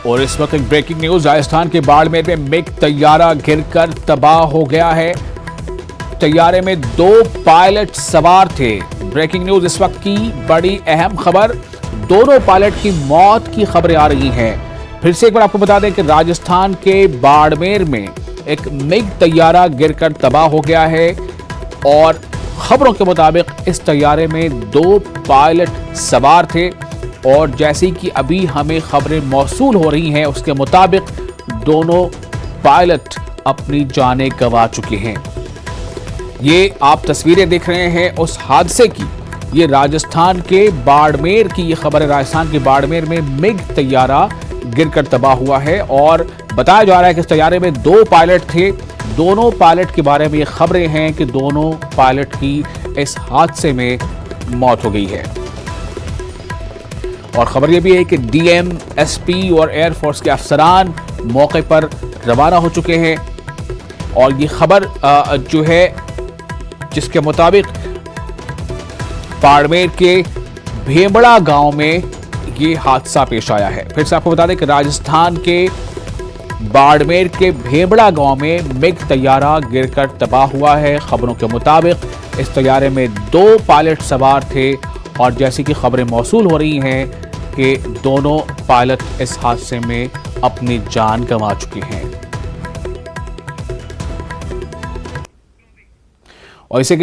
और इस वक्त एक ब्रेकिंग न्यूज, राजस्थान के बाड़मेर में मिग तैयारा गिरकर तबाह हो गया है। तैयारे में 2 पायलट सवार थे। ब्रेकिंग न्यूज इस वक्त की बड़ी अहम खबर, दोनों पायलट की मौत की खबरें आ रही हैं। फिर से एक बार आपको बता दें कि राजस्थान के बाड़मेर में एक मिग तैयारा गिरकर तबाह हो गया है और खबरों के मुताबिक इस तैयारे में 2 पायलट सवार थे और जैसे कि अभी हमें खबरें मौसूल हो रही हैं उसके मुताबिक दोनों पायलट अपनी जानें गंवा चुके हैं। ये आप तस्वीरें देख रहे हैं उस हादसे की। ये राजस्थान के बाड़मेर की ये खबर है। राजस्थान के बाड़मेर में मिग तैयारा गिरकर तबाह हुआ है और बताया जा रहा है कि इस तैयारे में 2 पायलट थे। दोनों पायलट के बारे में ये खबरें हैं कि दोनों पायलट की इस हादसे में मौत हो गई है। और खबर यह भी है कि डीएम, एसपी और एयरफोर्स के अफसरान मौके पर रवाना हो चुके हैं। और ये खबर जो है जिसके मुताबिक बाड़मेर के भेंबड़ा गांव में ये हादसा पेश आया है। फिर से आपको बता दें कि राजस्थान के बाड़मेर के भेंबड़ा गांव में मिग तैयारा गिरकर तबाह हुआ है। खबरों के मुताबिक इस तैयारे में 2 पायलट सवार थे और जैसी कि खबरें मौसूल हो रही हैं कि दोनों पायलट इस हादसे में अपनी जान गंवा चुके हैं। और इसी के